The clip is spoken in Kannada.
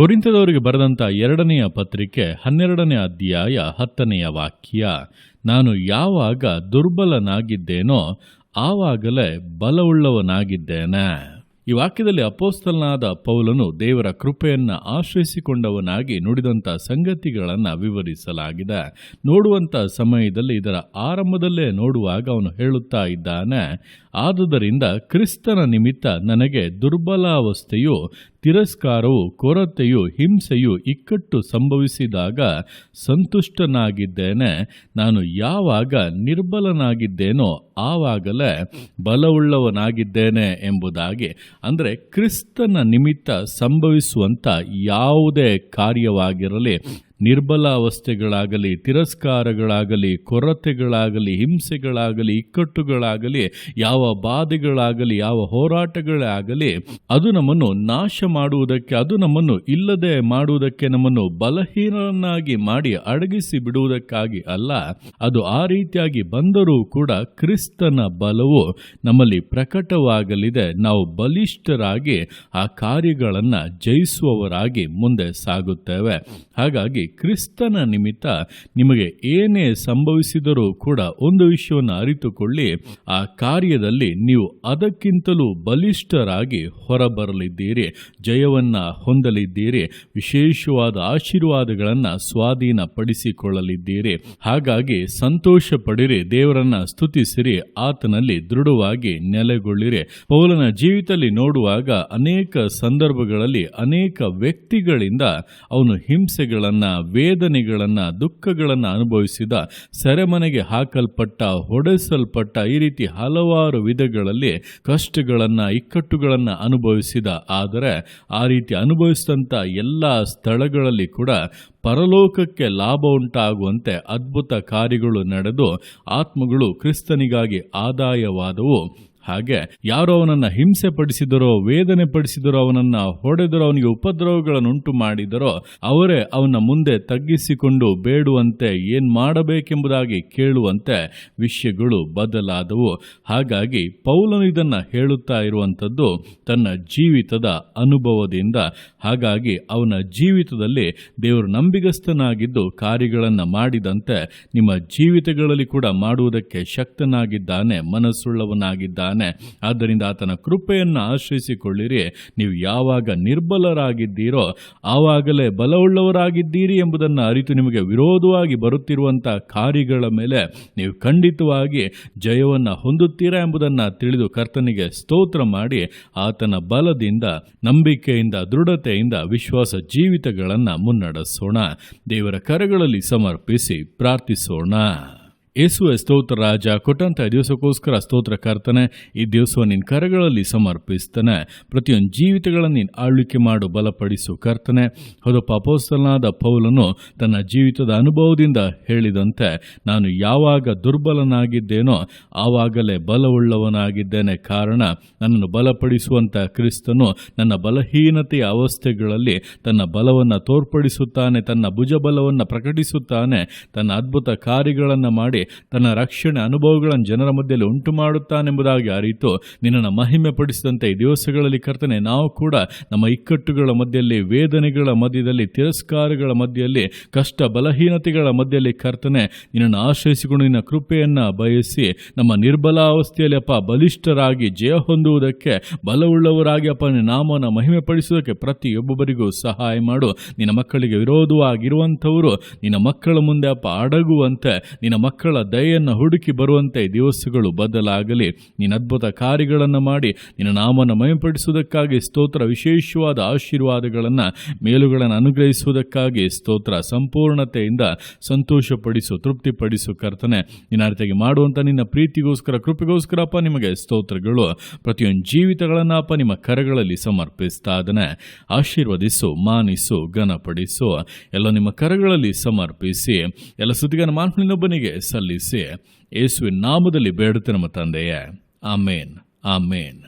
ಕೊರಿಂಥದವರಿಗೆ ಬರೆದಂಥ 2ನೆಯ ಪತ್ರಿಕೆ 12ನೇ ಅಧ್ಯಾಯ 10ನೆಯ ವಾಕ್ಯ. ನಾನು ಯಾವಾಗ ದುರ್ಬಲನಾಗಿದ್ದೇನೋ ಆವಾಗಲೇ ಬಲವುಳ್ಳವನಾಗಿದ್ದೇನೆ. ಈ ವಾಕ್ಯದಲ್ಲಿ ಅಪೊಸ್ತಲನಾದ ಪೌಲನು ದೇವರ ಕೃಪೆಯನ್ನು ಆಶ್ರಯಿಸಿಕೊಂಡವನಾಗಿ ನುಡಿದಂಥ ಸಂಗತಿಗಳನ್ನು ವಿವರಿಸಲಾಗಿದೆ. ನೋಡುವಂಥ ಸಮಯದಲ್ಲಿ ಇದರ ಆರಂಭದಲ್ಲೇ ನೋಡುವಾಗ ಅವನು ಹೇಳುತ್ತಾ ಇದ್ದಾನೆ, ಆದುದರಿಂದ ಕ್ರಿಸ್ತನ ನಿಮಿತ್ತ ನನಗೆ ದುರ್ಬಲಾವಸ್ಥೆಯು, ತಿರಸ್ಕಾರವು, ಕೊರತೆಯು, ಹಿಂಸೆಯು, ಇಕ್ಕಟ್ಟು ಸಂಭವಿಸಿದಾಗ ಸಂತುಷ್ಟನಾಗಿದ್ದೇನೆ. ನಾನು ಯಾವಾಗ ನಿರ್ಬಲನಾಗಿದ್ದೇನೋ ಆವಾಗಲೇ ಬಲವುಳ್ಳವನಾಗಿದ್ದೇನೆ ಎಂಬುದಾಗಿ. ಅಂದರೆ ಕ್ರಿಸ್ತನ ನಿಮಿತ್ತ ಸಂಭವಿಸುವಂಥ ಯಾವುದೇ ಕಾರ್ಯವಾಗಿರಲಿ, ನಿರ್ಬಲಾವಸ್ಥೆಗಳಾಗಲಿ, ತಿರಸ್ಕಾರಗಳಾಗಲಿ, ಕೊರತೆಗಳಾಗಲಿ, ಹಿಂಸೆಗಳಾಗಲಿ, ಇಕ್ಕಟ್ಟುಗಳಾಗಲಿ, ಯಾವ ಬಾಧೆಗಳಾಗಲಿ, ಯಾವ ಹೋರಾಟಗಳೇ ಆಗಲಿ, ಅದು ನಮ್ಮನ್ನು ನಾಶ ಮಾಡುವುದಕ್ಕೆ, ಅದು ನಮ್ಮನ್ನು ಇಲ್ಲದೆ ಮಾಡುವುದಕ್ಕೆ, ನಮ್ಮನ್ನು ಬಲಹೀನರನ್ನಾಗಿ ಮಾಡಿ ಅಡಗಿಸಿ ಬಿಡುವುದಕ್ಕಾಗಿ ಅಲ್ಲ. ಅದು ಆ ರೀತಿಯಾಗಿ ಬಂದರೂ ಕೂಡ ಕ್ರಿಸ್ತನ ಬಲವು ನಮ್ಮಲ್ಲಿ ಪ್ರಕಟವಾಗಲಿದೆ. ನಾವು ಬಲಿಷ್ಠರಾಗಿ ಆ ಕಾರ್ಯಗಳನ್ನು ಜಯಿಸುವವರಾಗಿ ಮುಂದೆ ಸಾಗುತ್ತೇವೆ. ಹಾಗಾಗಿ ಕ್ರಿಸ್ತನ ನಿಮಿತ್ತ ನಿಮಗೆ ಏನೇ ಸಂಭವಿಸಿದರೂ ಕೂಡ ಒಂದು ವಿಷಯವನ್ನು ಅರಿತುಕೊಳ್ಳಿ, ಆ ಕಾರ್ಯದಲ್ಲಿ ನೀವು ಅದಕ್ಕಿಂತಲೂ ಬಲಿಷ್ಠರಾಗಿ ಹೊರಬರಲಿದ್ದೀರಿ, ಜಯವನ್ನ ಹೊಂದಲಿದ್ದೀರಿ, ವಿಶೇಷವಾದ ಆಶೀರ್ವಾದಗಳನ್ನು ಸ್ವಾಧೀನಪಡಿಸಿಕೊಳ್ಳಲಿದ್ದೀರಿ. ಹಾಗಾಗಿ ಸಂತೋಷ ಪಡಿರಿ, ದೇವರನ್ನ ಸ್ತುತಿಸಿರಿ, ಆತನಲ್ಲಿ ದೃಢವಾಗಿ ನೆಲೆಗೊಳ್ಳಿರಿ. ಪೌಲನ ಜೀವಿತದಲ್ಲಿ ನೋಡುವಾಗ ಅನೇಕ ಸಂದರ್ಭಗಳಲ್ಲಿ ಅನೇಕ ವ್ಯಕ್ತಿಗಳಿಂದ ಅವನು ಹಿಂಸೆಗಳನ್ನ, ವೇದನೆಗಳನ್ನ, ದುಃಖಗಳನ್ನ ಅನುಭವಿಸಿದ, ಸೆರೆಮನೆಗೆ ಹಾಕಲ್ಪಟ್ಟ, ಹೊಡೆಸಲ್ಪಟ್ಟ, ಈ ರೀತಿ ಹಲವಾರು ವಿಧಗಳಲ್ಲಿ ಕಷ್ಟಗಳನ್ನ, ಇಕ್ಕಟ್ಟುಗಳನ್ನ ಅನುಭವಿಸಿದ. ಆದರೆ ಆ ರೀತಿ ಅನುಭವಿಸಿದಂಥ ಎಲ್ಲ ಸ್ಥಳಗಳಲ್ಲಿ ಕೂಡ ಪರಲೋಕಕ್ಕೆ ಲಾಭ ಉಂಟಾಗುವಂತೆ ಅದ್ಭುತ ಕಾರ್ಯಗಳು ನಡೆದು ಆತ್ಮಗಳು ಕ್ರಿಸ್ತನಿಗಾಗಿ ಆದಾಯವಾದವು. ಹಾಗೆ ಯಾರೋ ಅವನನ್ನು ಹಿಂಸೆ ಪಡಿಸಿದರೋ, ವೇದನೆ ಪಡಿಸಿದರೋ, ಅವನನ್ನ ಹೊಡೆದರೋ, ಅವನಿಗೆ ಉಪದ್ರವಗಳನ್ನು ಉಂಟು ಮಾಡಿದರೋ, ಅವರೇ ಅವನ ಮುಂದೆ ತಗ್ಗಿಸಿಕೊಂಡು ಬೇಡುವಂತೆ, ಏನ್ ಮಾಡಬೇಕೆಂಬುದಾಗಿ ಕೇಳುವಂತೆ ವಿಷಯಗಳು ಬದಲಾದವು. ಹಾಗಾಗಿ ಪೌಲನು ಇದನ್ನ ಹೇಳುತ್ತಾ ಇರುವಂಥದ್ದು ತನ್ನ ಜೀವಿತದ ಅನುಭವದಿಂದ. ಹಾಗಾಗಿ ಅವನ ಜೀವಿತದಲ್ಲಿ ದೇವರು ನಂಬಿಗಸ್ತನಾಗಿದ್ದು ಕಾರ್ಯಗಳನ್ನು ಮಾಡಿದಂತೆ ನಿಮ್ಮ ಜೀವಿತಗಳಲ್ಲಿ ಕೂಡ ಮಾಡುವುದಕ್ಕೆ ಶಕ್ತನಾಗಿದ್ದಾನೆ, ಮನಸ್ಸುಳ್ಳವನಾಗಿದ್ದಾನೆ. ಆದ್ದರಿಂದ ಆತನ ಕೃಪೆಯನ್ನು ಆಶ್ರಯಿಸಿಕೊಳ್ಳಿರಿ. ನೀವು ಯಾವಾಗ ನಿರ್ಬಲರಾಗಿದ್ದೀರೋ ಆವಾಗಲೇ ಬಲವುಳ್ಳವರಾಗಿದ್ದೀರಿ ಎಂಬುದನ್ನು ಅರಿತು ನಿಮಗೆ ವಿರೋಧವಾಗಿ ಬರುತ್ತಿರುವಂತಹ ಕಾರ್ಯಗಳ ಮೇಲೆ ನೀವು ಖಂಡಿತವಾಗಿ ಜಯವನ್ನು ಹೊಂದುತ್ತೀರಾ ಎಂಬುದನ್ನು ತಿಳಿದು ಕರ್ತನಿಗೆ ಸ್ತೋತ್ರ ಮಾಡಿ ಆತನ ಬಲದಿಂದ, ನಂಬಿಕೆಯಿಂದ, ದೃಢತೆಯಿಂದ ವಿಶ್ವಾಸ ಜೀವಿತಗಳನ್ನು ಮುನ್ನಡೆಸೋಣ. ದೇವರ ಕರಗಳಲ್ಲಿ ಸಮರ್ಪಿಸಿ ಪ್ರಾರ್ಥಿಸೋಣ. ಯೇಸುವೆ ಸ್ತೋತ್ರ ರಾಜ, ಕೊಟ್ಟಂತ ದಿವಸಕ್ಕೋಸ್ಕರ ಸ್ತೋತ್ರ ಕರ್ತನೆ. ಈ ದಿವಸ ನಿನ್ನ ಕರಗಳಲ್ಲಿ ಸಮರ್ಪಿಸ್ತಾನೆ. ಪ್ರತಿಯೊಂದು ಜೀವಿತಗಳನ್ನು ನೀನು ಆಳ್ವಿಕೆ ಮಾಡು, ಬಲಪಡಿಸು ಕರ್ತನೆ. ಹೌದಪ್ಪ, ಅಪೊಸ್ತಲನಾದ ಪೌಲನು ತನ್ನ ಜೀವಿತದ ಅನುಭವದಿಂದ ಹೇಳಿದಂತೆ, ನಾನು ಯಾವಾಗ ದುರ್ಬಲನಾಗಿದ್ದೇನೋ ಆವಾಗಲೇ ಬಲವುಳ್ಳವನಾಗಿದ್ದೇನೆ. ಕಾರಣ ನನ್ನನ್ನು ಬಲಪಡಿಸುವಂತ ಕ್ರಿಸ್ತನು ನನ್ನ ಬಲಹೀನತೆಯ ಅವಸ್ಥೆಗಳಲ್ಲಿ ತನ್ನ ಬಲವನ್ನು ತೋರ್ಪಡಿಸುತ್ತಾನೆ, ತನ್ನ ಭುಜಬಲವನ್ನು ಪ್ರಕಟಿಸುತ್ತಾನೆ, ತನ್ನ ಅದ್ಭುತ ಕಾರ್ಯಗಳನ್ನು ಮಾಡಿ ತನ್ನ ರಕ್ಷಣೆ ಅನುಭವಗಳನ್ನು ಜನರ ಮಧ್ಯದಲ್ಲಿ ಉಂಟು ಮಾಡುತ್ತಾನೆಂಬುದಾಗಿ ಅರಿತು ನಿನ್ನನ್ನು ಮಹಿಮೆ ಪಡಿಸಿದಂತೆ ಈ ದಿವಸಗಳಲ್ಲಿ ಕರ್ತನೆ, ನಾವು ಕೂಡ ನಮ್ಮ ಇಕ್ಕಟ್ಟುಗಳ ಮಧ್ಯದಲ್ಲಿ, ವೇದನೆಗಳ ಮಧ್ಯದಲ್ಲಿ, ತಿರಸ್ಕಾರಗಳ ಮಧ್ಯದಲ್ಲಿ, ಕಷ್ಟ ಬಲಹೀನತೆಗಳ ಮಧ್ಯದಲ್ಲಿ ಕರ್ತನೆ ನಿನ್ನನ್ನು ಆಶ್ರಯಿಸಿಕೊಂಡು ನಿನ್ನ ಕೃಪೆಯನ್ನು ಬಯಸಿ ನಮ್ಮ ನಿರ್ಬಲಾವಸ್ಥೆಯಲ್ಲಿ ಅಪ್ಪ ಬಲಿಷ್ಠರಾಗಿ ಜಯ ಹೊಂದುವುದಕ್ಕೆ, ಬಲವುಳ್ಳವರಾಗಿ ಅಪ್ಪ ನಿನ್ನ ನಾಮವನ್ನು ಮಹಿಮೆ ಪಡಿಸುವುದಕ್ಕೆ ಪ್ರತಿಯೊಬ್ಬೊಬ್ಬರಿಗೂ ಸಹಾಯ ಮಾಡು. ನಿನ್ನ ಮಕ್ಕಳಿಗೆ ವಿರೋಧವಾಗಿರುವಂಥವರು ನಿನ್ನ ಮಕ್ಕಳ ಮುಂದೆ ಅಪ್ಪ ಅಡಗುವಂತೆ, ನಿನ್ನ ಮಕ್ಕಳ ದಯೆಯನ್ನು ಹುಡುಕಿ ಬರುವಂತೆ ದಿವಸಗಳು ಬದಲಾಗಲಿ. ನಿನ್ನ ಅದ್ಭುತ ಕಾರ್ಯಗಳನ್ನು ಮಾಡಿ ನಿನ್ನ ನಾಮವನ್ನು ಮಹಿಮೆಪಡಿಸುವುದಕ್ಕಾಗಿ ಸ್ತೋತ್ರ. ವಿಶೇಷವಾದ ಆಶೀರ್ವಾದಗಳನ್ನು, ಮೇಲುಗಳನ್ನು ಅನುಗ್ರಹಿಸುವುದಕ್ಕಾಗಿ ಸ್ತೋತ್ರ. ಸಂಪೂರ್ಣತೆಯಿಂದ ಸಂತೋಷಪಡಿಸು, ತೃಪ್ತಿಪಡಿಸು ಕರ್ತನೆ. ನಿನ್ನ ರೀತಿಯಾಗಿ ಮಾಡುವಂಥ ನಿನ್ನ ಪ್ರೀತಿಗೋಸ್ಕರ, ಕೃಪೆಗೋಸ್ಕರ ಅಪ್ಪ ನಿಮಗೆ ಸ್ತೋತ್ರಗಳು. ಪ್ರತಿಯೊಂದು ಜೀವಿತಗಳನ್ನು ಅಪ್ಪ ನಿಮ್ಮ ಕರಗಳಲ್ಲಿ ಸಮರ್ಪಿಸ್ತಾ ಇದ್ದಾನೆ. ಆಶೀರ್ವದಿಸು, ಮಾನಿಸು, ಘನಪಡಿಸು. ಎಲ್ಲ ನಿಮ್ಮ ಕರಗಳಲ್ಲಿ ಸಮರ್ಪಿಸಿ ಎಲ್ಲ ಸ್ತುತಿಗಳನ್ನು ಮಾನವನಿಗೆ ಸಲ್ಲಿಸಿ ಯೇಸುವಿನ ನಾಮದಲ್ಲಿ ಬೇಡುತ್ತೆ ನಮ್ಮ ತಂದೆಯೇ. ಆಮೇನ್, ಆಮೇನ್.